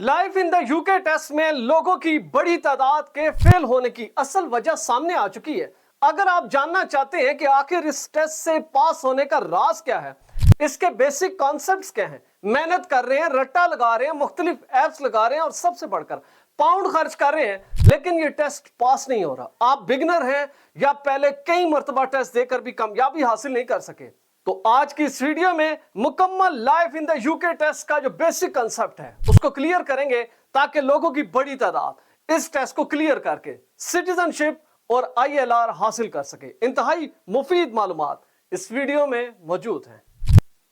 Life in the UK test में लोगों की बड़ी तादाद के फेल होने की असल वजह सामने आ चुकी है। अगर आप जानना चाहते हैं कि आखिर इस टेस्ट से पास होने का राज क्या है, इसके बेसिक कॉन्सेप्ट्स क्या हैं, मेहनत कर रहे हैं, रट्टा लगा रहे हैं, मुख्तलिफ एप्स लगा रहे हैं और सबसे बढ़कर पाउंड खर्च कर रहे हैं, लेकिन ये टेस्ट पास नहीं हो रहा। आप बिगनर हैं या पहले कई मर्तबा टेस्ट देकर भी कामयाबी हासिल नहीं कर सके, तो आज की इस वीडियो में मुकम्मल life in the UK test का जो बेसिक कंसेप्ट है उसको क्लियर करेंगे, ताकि लोगों की बड़ी तादाद इस टेस्ट को क्लियर करके सिटीजनशिप और ILR हासिल कर सके। इंतहाई मुफीद मालूमात इस वीडियो में मौजूद हैं।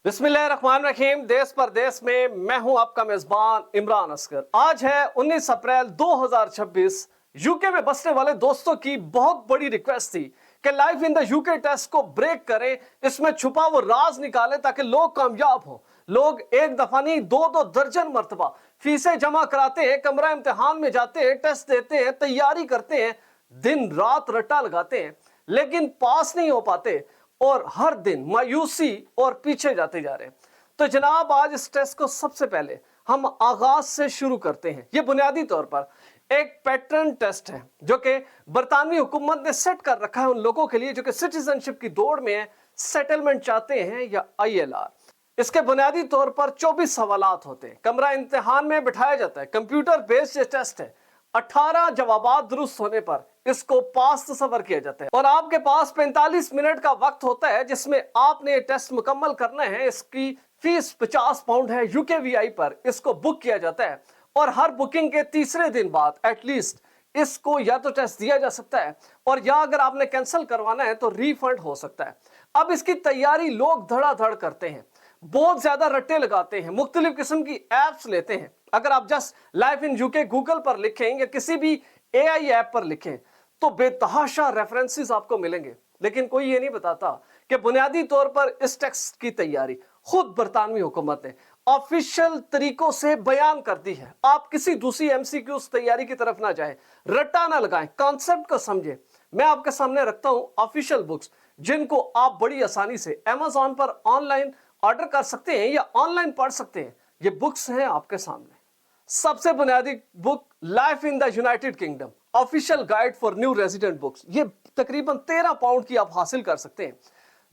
बिस्मिल्लाहिर्रहमानिर्रहीम। देश परदेश में मैं हूं आपका मेजबान इमरान असगर। आज है 19 अप्रैल 2026। यूके में बसने वाले दोस्तों की बहुत बड़ी रिक्वेस्ट थी कि life in the UK test को ब्रेक करें, इसमें छुपा वो राज निकाले ताकि लोग कामयाब हो। लोग एक दफा नहीं, दो दर्जन मर्तबा फीसें जमा कराते हैं, कमरा इम्तिहान में जाते हैं, टेस्ट देते हैं, तैयारी करते हैं, दिन रात रट्टा लगाते हैं, लेकिन पास नहीं हो पाते और हर दिन मायूसी और पीछे जाते जा रहे हैं। तो जनाब, आज इस टेस्ट को सबसे पहले हम आगाज से शुरू करते हैं। ये बुनियादी तौर पर एक पैटर्न टेस्ट है जो कि बरतानवी हुकूमत ने सेट कर रखा है उन लोगों के लिए जो कि सिटीजनशिप की दौड़ में है, सेटलमेंट चाहते हैं या ILR। इसके बुनियादी तौर पर 24 सवालात होते हैं, कमरा इम्तिहान में बिठाया जाता है, कंप्यूटर बेस्ड टेस्ट है। 18 जवाबात दुरुस्त होने पर इसको पास तस्वर किया जाता है और आपके पास 45 मिनट का वक्त होता है जिसमें आपने ये टेस्ट मुकम्मल करना है। इसकी फीस 50 पाउंड है। UKVI पर इसको बुक किया जाता है और हर बुकिंग के तीसरे दिन बाद एटलीस्ट इसको या तो टेस्ट दिया जा सकता है और या अगर आपने कैंसिल करवाना है तो रिफंड हो सकता है। अब इसकी तैयारी लोग धड़ाधड़ करते हैं, बहुत ज्यादा रट्टे लगाते हैं, मुख्तलिफ किस्म की एप्स लेते हैं। अगर आप just life in UK Google पर लिखें या किसी भी AI ऐप पर लिखें तो बेतहाशा रेफरेंसेस आपको मिलेंगे, लेकिन कोई ये नहीं बताता कि बुनियादी तौर पर इस टेक्स्ट की तैयारी खुद बरतानवी हुकूमत ने ऑफिशियल तरीकों से बयान कर दी है। आप किसी दूसरी MCQ तैयारी की तरफ ना जाएं, रट्टा ना लगाएं, कॉन्सेप्ट को समझें। मैं आपके सामने रखता हूं ऑफिशियल बुक्स जिनको आप बड़ी आसानी से Amazon पर ऑनलाइन ऑर्डर कर सकते हैं या ऑनलाइन पढ़ सकते हैं। ये बुक्स हैं आपके सामने। सबसे बुनियादी book life in the United kingdom official guide for new resident books, ये तकरीबन 13 पाउंड की आप हासिल कर सकते हैं।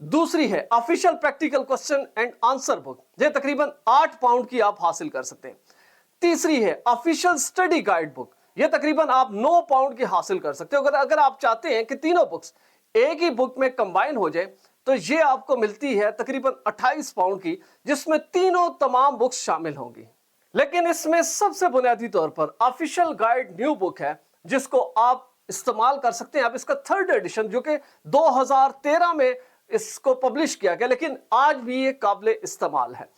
दूसरी है official practical question and answer book, ये तकरीबन 8 पाउंड की आप हासिल कर सकते हैं। तीसरी है ऑफिशियल स्टडी गाइड बुक, ये तकरीबन आप 9 पाउंड की हासिल कर सकते हो। अगर आप चाहते हैं कि तीनों बुक्स एक ही बुक में कंबाइन हो जाए तो ये आपको मिलती है तकरीबन 28 पाउंड की, जिसमें तीनों तमाम बुक्स शामिल होंगी। लेकिन इसमें सबसे बुनियादी तौर पर ऑफिशियल गाइड न्यू बुक है जिसको आप इस्तेमाल कर सकते हैं। अब इसका 3rd एडिशन जो कि 2013 में इसको पब्लिश किया गया, लेकिन आज भी ये काबिल इस्तेमाल है।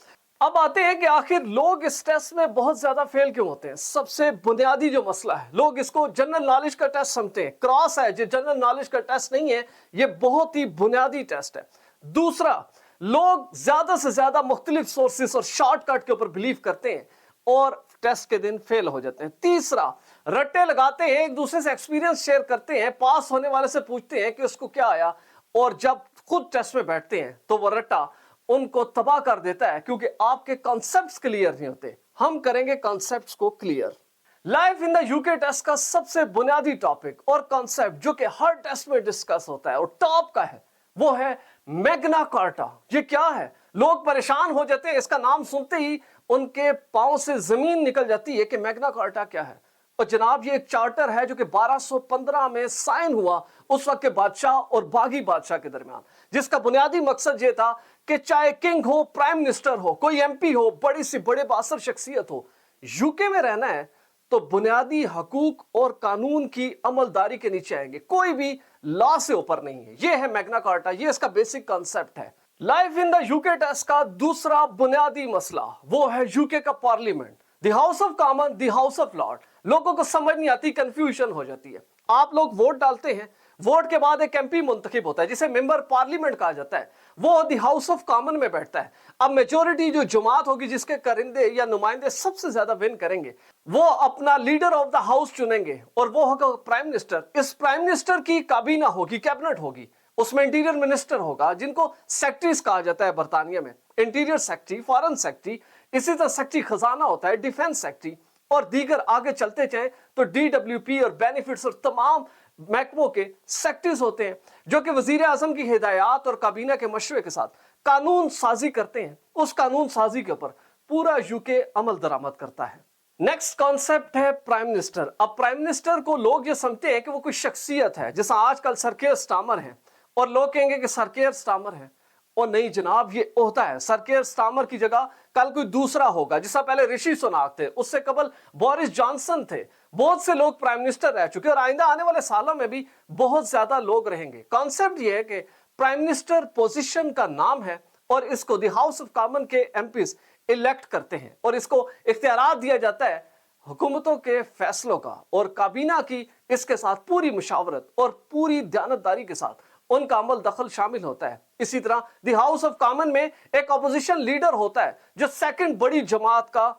अब आते हैं कि आखिर लोग इस टेस्ट में बहुत ज्यादा फेल क्यों होते हैं। सबसे बुनियादी जो मसला है, लोग इसको जनरल नॉलेज का टेस्ट समझते हैं, क्रॉस है, जो जनरल नॉलेज का टेस्ट नहीं है, ये बहुत ही बुनियादी टेस्ट है। दूसरा, लोग ज्यादा से ज्यादा मुख्तलिफ सोर्सेस और शॉर्टकट के ऊपर बिलीव करते हैं और टेस्ट के दिन फेल हो जाते हैं। तीसरा, रट्टे लगाते हैं, एक दूसरे से एक्सपीरियंस शेयर करते हैं, पास होने वाले से पूछते हैं कि उसको क्या आया, और जब खुद टेस्ट में बैठते हैं तो वो रट्टा उनको तबाह कर देता है क्योंकि आपके कॉन्सेप्ट्स क्लियर नहीं होते। हम करेंगे कॉन्सेप्ट्स को clear. Life in the UK test का सबसे बुनियादी टॉपिक और कॉन्सेप्ट जो कि हर टेस्ट में डिस्कस होता है और टॉप का है, वो है मैग्ना कार्टा। ये क्या है? लोग परेशान हो जाते हैं, इसका नाम सुनते ही उनके पांव से जमीन निकल जाती है कि मैग्ना कार्टा क्या है। और जनाब, ये एक चार्टर है जो कि 1215 में साइन हुआ उस वक्त के बादशाह और बागी बादशाह के दरमियान, जिसका बुनियादी मकसद ये था कि चाहे किंग हो, प्राइम मिनिस्टर हो, कोई MP हो, बड़ी सी बड़े बासर शख्सियत हो, यूके में रहना है तो बुनियादी हकूक और कानून की अमलदारी के नीचे आएंगे, कोई भी लॉ से ऊपर नहीं है। ये है मैग्ना कार्टा, ये इसका बेसिक कॉन्सेप्ट है। Life in the UK test का दूसरा बुनियादी मसला वो है यूके का Parliament, the House of Common, the House of Lord. लोगों को समझ नहीं आती, कंफ्यूजन हो जाती है। आप लोग वोट डालते हैं, वोट के बाद एक MP मुंतखब होता है जिसे मेंबर पार्लियामेंट कहा जाता है, वो द हाउस ऑफ कॉमन में बैठता है। अब मेजोरिटी जो जमात होगी जिसके करिंदे या नुमाइंदे सबसे ज्यादा विन करेंगे, वो अपना लीडर ऑफ द हाउस चुनेंगे और वो होगा प्राइम मिनिस्टर। इस प्राइम मिनिस्टर की काबीना होगी, कैबिनेट होगी, उसमें इंटीरियर मिनिस्टर होगा जिनको सेक्रेटरीज कहा जाता है बरतानिया में, इंटीरियर सेक्रेटरी, फॉरेन सेक्रेटरी, इसी तरह सेक्रेटरी खजाना होता है, डिफेंस सेक्रेटरी, और दीगर आगे चलते जाएं तो DWP और बेनिफिट्स और तमाम महकमों के सेक्टर्स होते हैं जो कि वजीर आजम की हिदायत और काबीना के मशवरे के साथ कानून साजी करते हैं। उस कानून साजी के ऊपर पूरा यूके अमल दरामद करता है। नेक्स्ट कॉन्सेप्ट है प्राइम मिनिस्टर। अब प्राइम मिनिस्टर को लोग ये समझते हैं कि वो कोई शख्सियत है, जैसा आजकल सर केयर स्टार्मर है, और लोग कहेंगे कि सर केयर स्टार्मर है, और नहीं जनाब, ये ओहदा है। सर केयर स्टार्मर की जगह कल कोई दूसरा होगा। जैसा पहले ऋषि सुनाक थे, उससे कबल बोरिस जॉनसन थे। बहुत से लोग प्राइम मिनिस्टर रह चुके और आइंदा आने वाले सालों में भी बहुत ज्यादा लोग रहेंगे। कॉन्सेप्ट ये है कि प्राइम मिनिस्टर पोजीशन का नाम है और इसको द हाउस ऑफ कॉमन के एमपीज इलेक्ट करते हैं और इसको इख्तियार दिया जाता है हुकूमतों के फैसलों का, और काबीना की इसके साथ पूरी मुशावरत और पूरी दयानतदारी के साथ उनका अमल दखल शामिल होता है। इसी तरह द हाउस ऑफ कॉमन में एक अपोजिशन लीडर होता है जो सेकंड बड़ी जमात का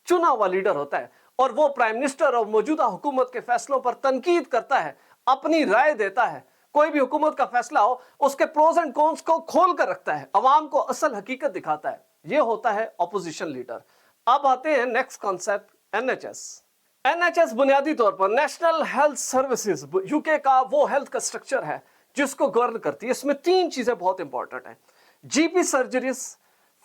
चुना हुआ लीडर होता है, और वो प्राइम मिनिस्टर और मौजूदा हुकूमत के फैसलों पर तनकीद करता है, अपनी राय देता है। कोई भी हुकूमत का फैसला हो उसके प्रोज एंड कॉन्स को खोल कर रखता है, अवाम को असल हकीकत दिखाता है। ये होता है ऑपोजिशन लीडर। अब आते हैं नेक्स्ट कॉन्सेप्ट, एनएचएस। एनएचएस बुनियादी तौर पर नेशनल हेल्थ सर्विसेज यूके का वो हेल्थ का स्ट्रक्चर है जिसको गवर्न करती है। इसमें तीन चीजें बहुत इंपॉर्टेंट हैं, GP surgeries,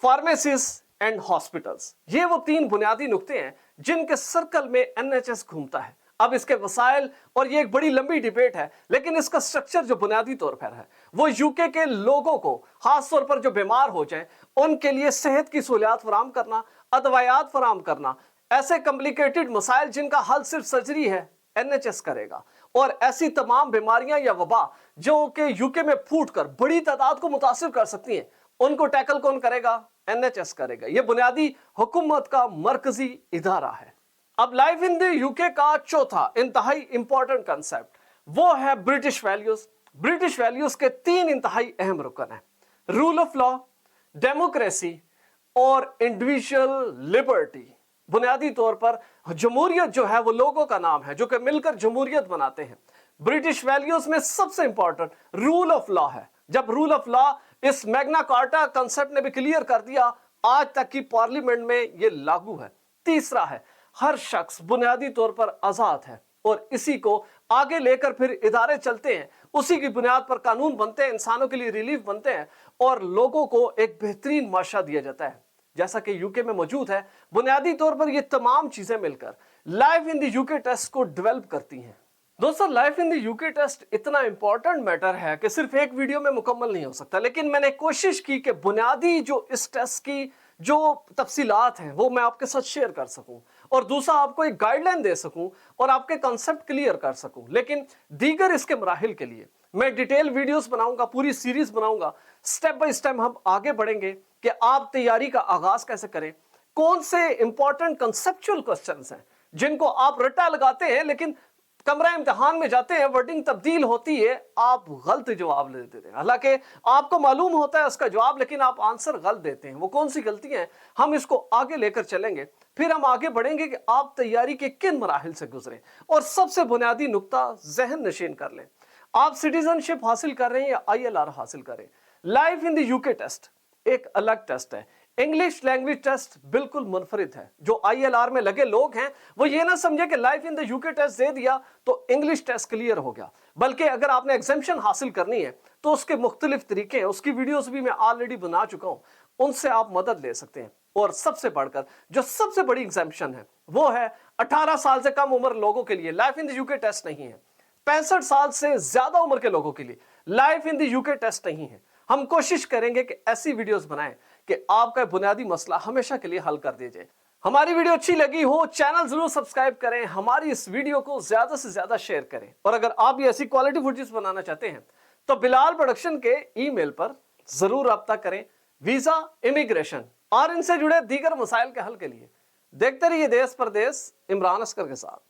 pharmacies and hospitals. ये वो तीन बुनियादी नुक्ते हैं जिनके सर्कल में एनएचएस घूमता है। अब इसके वसाइल, और ये एक बड़ी लंबी डिबेट है, लेकिन इसका स्ट्रक्चर जो बुनियादी तौर पर है वो यूके के लोगों को, खास तौर पर जो बीमार हो जाएं, उनके लिए सेहत की सहूलियात फराम करना, अदवायात फराम करना। ऐसे कॉम्प्लिकेटेड मसाइल जिनका हल सिर्फ सर्जरी है, एनएचएस करेगा। और ऐसी तमाम बीमारियां या वबा जो कि यूके में फूट कर बड़ी तादाद को मुतासिर कर सकती हैं, उनको टैकल कौन करेगा? एनएचएस करेगा। यह बुनियादी हुकूमत का मरकजी इदारा है। अब लाइफ इन द यूके का चौथा इंतहाई इंपॉर्टेंट कंसेप्ट वो है ब्रिटिश वैल्यूज। ब्रिटिश वैल्यूज के तीन इंतहाई अहम रुकन है, रूल ऑफ लॉ, डेमोक्रेसी और इंडिविजुअल लिबर्टी। बुनियादी तौर पर जमहूरियत जो है वो लोगों का नाम है जो कि मिलकर जमहूरियत बनाते हैं। ब्रिटिश वैल्यूज में सबसे इंपॉर्टेंट रूल ऑफ लॉ है। जब रूल ऑफ लॉ इस मैग्ना कार्टा कंसेप्ट ने भी क्लियर कर दिया, आज तक की पार्लियामेंट में ये लागू है। तीसरा है हर शख्स बुनियादी तौर पर आजाद है, और इसी को आगे लेकर फिर इदारे चलते हैं, उसी की बुनियाद पर कानून बनते हैं, इंसानों के लिए रिलीफ बनते हैं और लोगों को एक बेहतरीन माशरा दिया जाता है जैसा कि यूके में मौजूद है। बुनियादी तौर पर ये तमाम चीजें मिलकर life in the UK test को डेवलप करती हैं। दोस्तों, life in the UK test इतना इंपॉर्टेंट मैटर है कि सिर्फ एक वीडियो में मुकम्मल नहीं हो सकता, लेकिन मैंने कोशिश की कि बुनियादी जो इस टेस्ट की जो तफसीलात हैं वो मैं आपके साथ शेयर कर सकूं, और दूसरा आपको एक गाइडलाइन दे सकूं और आपके कॉन्सेप्ट क्लियर कर सकूं। लेकिन दीगर इसके मराहिल के लिए मैं डिटेल वीडियोस बनाऊंगा, पूरी सीरीज बनाऊंगा। स्टेप बाय स्टेप हम आगे बढ़ेंगे कि आप तैयारी का आगाज कैसे करें, कौन से इंपॉर्टेंट कंसेप्चुअल क्वेश्चंस हैं जिनको आप रट्टा लगाते हैं, लेकिन कमरा इम्तिहान में जाते हैं, वर्डिंग तब्दील होती है, आप गलत जवाब ले देते हैं। हालांकि आपको मालूम होता है उसका जवाब, लेकिन आप आंसर गलत देते हैं। वो कौन सी गलतियां हैं, हम इसको आगे लेकर चलेंगे। फिर हम आगे बढ़ेंगे कि आप तैयारी के किन मराहिल से गुजरें, और सबसे बुनियादी नुक्ता जहन नशीन कर लें, आप सिटीजनशिप हासिल कर रहे हैं या ILR हासिल करें। Life in the UK test एक अलग टेस्ट है, इंग्लिश लैंग्वेज टेस्ट बिल्कुल मुनफरिद है। जो ILR में लगे लोग हैं वो ये ना समझे कि life in the UK test दे दिया तो इंग्लिश टेस्ट क्लियर हो गया, बल्कि अगर आपने एग्जाम्शन हासिल करनी है तो उसके मुख्तलिफ तरीके हैं, उसकी वीडियोस भी मैं ऑलरेडी बना चुका हूं, उनसे आप मदद ले सकते हैं। और सबसे बढ़कर जो सबसे बड़ी एग्जाम्शन है वो है 18 साल से कम उम्र लोगों के लिए life in the UK test नहीं है। 65 साल से ज्यादा उम्र के लोगों के लिए life in the UK test नहीं है। हम कोशिश करेंगे कि ऐसी वीडियोस बनाएं कि आपका बुनियादी मसला हमेशा के लिए हल कर दिया जाए। हमारी वीडियो अच्छी लगी हो, चैनल जरूर सब्सक्राइब करें, हमारी इस वीडियो को ज्यादा से ज्यादा शेयर करें, और अगर आप भी ऐसी क्वालिटी वीडियोस बनाना चाहते हैं तो बिलाल प्रोडक्शन के ईमेल पर जरूर रब्ता करें। वीजा, इमिग्रेशन और इनसे जुड़े दीगर मसाइल के हल के लिए देखते रहिए देश परदेश इमरान असकर के साथ।